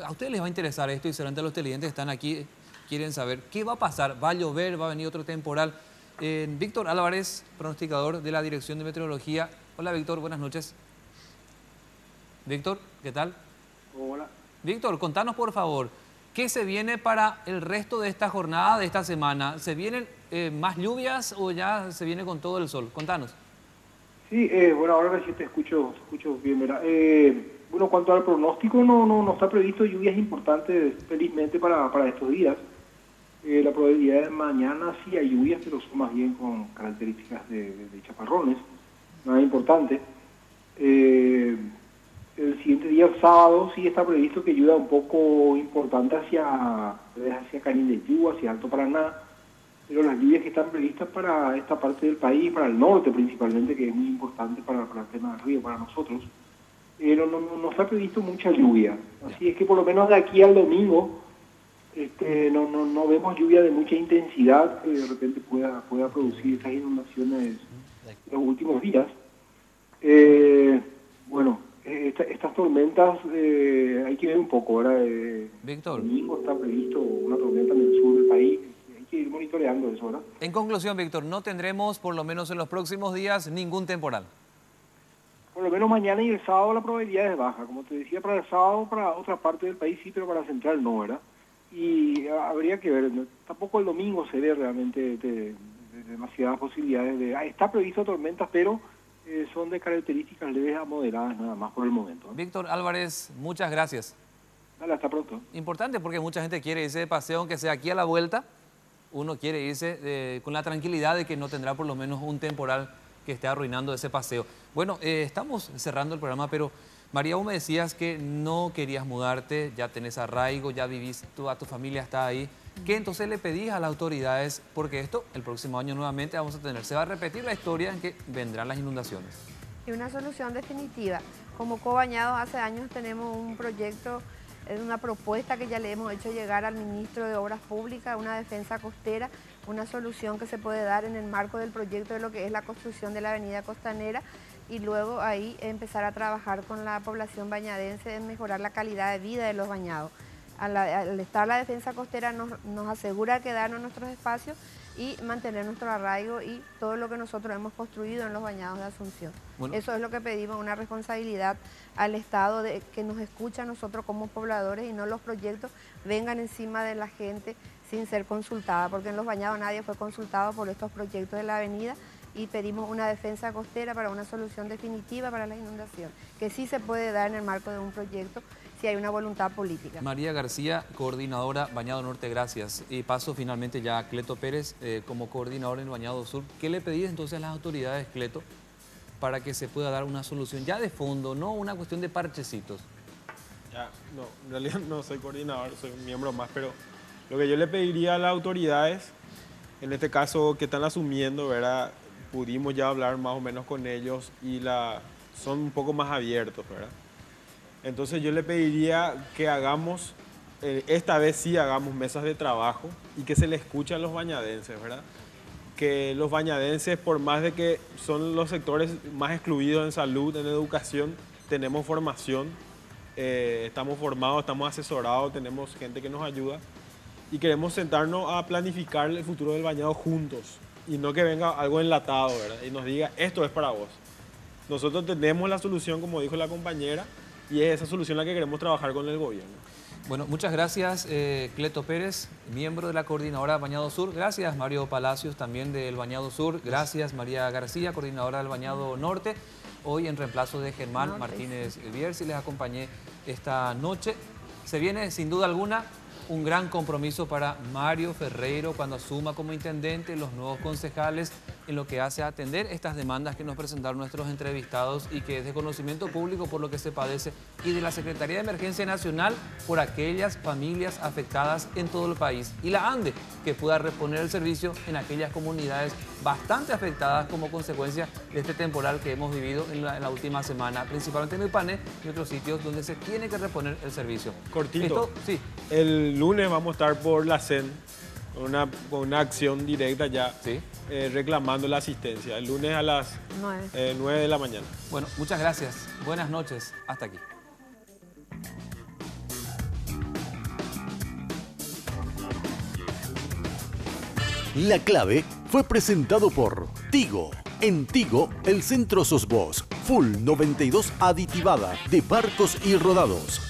A ustedes les va a interesar esto y seguramente los televidentes que están aquí quieren saber qué va a pasar. ¿Va a llover? ¿Va a venir otro temporal? Víctor Álvarez, pronosticador de la Dirección de Meteorología. Hola Víctor, buenas noches. Víctor, ¿qué tal? Hola. Víctor, contanos por favor, ¿qué se viene para el resto de esta jornada, de esta semana? ¿Se vienen más lluvias o ya se viene con todo el sol? Contanos. Sí, bueno, ahora sí te escucho bien, ¿verdad? Bueno, cuanto al pronóstico, no está previsto lluvias importantes, felizmente, para estos días. La probabilidad de mañana sí hay lluvias, pero son más bien con características de chaparrones, nada importante. El siguiente día, el sábado, sí está previsto que llueva un poco importante hacia Canindeyú, hacia Alto Paraná, pero las lluvias que están previstas para esta parte del país, para el norte principalmente, que es muy importante para el tema del río, para nosotros, no está previsto mucha lluvia. Así es que por lo menos de aquí al domingo no vemos lluvia de mucha intensidad que de repente pueda producir estas inundaciones en los últimos días. Bueno, estas tormentas hay que ver un poco. Ahora, Víctor. El domingo está previsto una tormenta en el sur del país. Hay que ir monitoreando eso, ¿verdad? En conclusión, Víctor, no tendremos, por lo menos en los próximos días, ningún temporal. Por lo menos mañana y el sábado la probabilidad es baja. Como te decía, para el sábado, para otra parte del país sí, pero para Central no, ¿verdad? Y habría que ver, tampoco el domingo se ve realmente demasiadas posibilidades está previsto tormentas, pero son de características leves a moderadas nada más por el momento, ¿eh? Víctor Álvarez, muchas gracias. Dale, hasta pronto. Importante porque mucha gente quiere irse de paseo, aunque sea aquí a la vuelta. Uno quiere irse con la tranquilidad de que no tendrá por lo menos un temporal que esté arruinando ese paseo. Bueno, estamos cerrando el programa, pero María, vos me decías que no querías mudarte, ya tenés arraigo, ya vivís, toda tu familia está ahí. ¿Qué entonces le pedís a las autoridades? Porque esto, el próximo año nuevamente vamos a tener, se va a repetir la historia en que vendrán las inundaciones. Y una solución definitiva. Como Cobañados hace años tenemos un proyecto, una propuesta que ya le hemos hecho llegar al ministro de Obras Públicas, una defensa costera, una solución que se puede dar en el marco del proyecto de lo que es la construcción de la avenida costanera y luego ahí empezar a trabajar con la población bañadense en mejorar la calidad de vida de los bañados. Al estar la defensa costera nos asegura quedarnos en nuestros espacios y mantener nuestro arraigo y todo lo que nosotros hemos construido en los bañados de Asunción. Bueno, eso es lo que pedimos, una responsabilidad al Estado de que nos escucha a nosotros como pobladores y no los proyectos vengan encima de la gente sin ser consultada, porque en los bañados nadie fue consultado por estos proyectos de la avenida y pedimos una defensa costera para una solución definitiva para la inundación, que sí se puede dar en el marco de un proyecto si hay una voluntad política. María García, coordinadora Bañado Norte, gracias. Y paso finalmente ya a Cleto Pérez como coordinador en el Bañado Sur. ¿Qué le pedís entonces a las autoridades, Cleto, para que se pueda dar una solución ya de fondo, no una cuestión de parchecitos? Ya, no, en realidad no soy coordinador, soy un miembro más, pero lo que yo le pediría a las autoridades, en este caso que están asumiendo, ¿verdad? Pudimos ya hablar más o menos con ellos y son un poco más abiertos, ¿verdad? Entonces yo le pediría que hagamos, esta vez sí hagamos mesas de trabajo y que se le escuche a los bañadenses, ¿verdad? Que los bañadenses, por más de que son los sectores más excluidos en salud, en educación, tenemos formación, estamos formados, estamos asesorados, tenemos gente que nos ayuda y queremos sentarnos a planificar el futuro del bañado juntos y no que venga algo enlatado, ¿verdad? Y nos diga, esto es para vos. Nosotros tenemos la solución, como dijo la compañera, y es esa solución la que queremos trabajar con el gobierno. Bueno, muchas gracias Cleto Pérez, miembro de la coordinadora Bañado Sur. Gracias Mario Palacios, también del Bañado Sur. Gracias María García, coordinadora del Bañado Norte. Hoy en reemplazo de Germán Martínez Bierzi les acompañé esta noche. Se viene sin duda alguna un gran compromiso para Mario Ferreiro cuando asuma como intendente, los nuevos concejales en lo que hace a atender estas demandas que nos presentaron nuestros entrevistados y que es de conocimiento público por lo que se padece, y de la Secretaría de Emergencia Nacional por aquellas familias afectadas en todo el país, y la ANDE, que pueda reponer el servicio en aquellas comunidades bastante afectadas como consecuencia de este temporal que hemos vivido en la última semana, principalmente en Nupané y otros sitios donde se tiene que reponer el servicio. Cortito, sí. El lunes vamos a estar por la CEN, con una acción directa ya, sí, reclamando la asistencia. El lunes a las 9 de la mañana. Bueno, muchas gracias. Buenas noches. Hasta aquí. La Clave fue presentado por Tigo. En Tigo, el centro sos vos. Full 92 aditivada de barcos y rodados.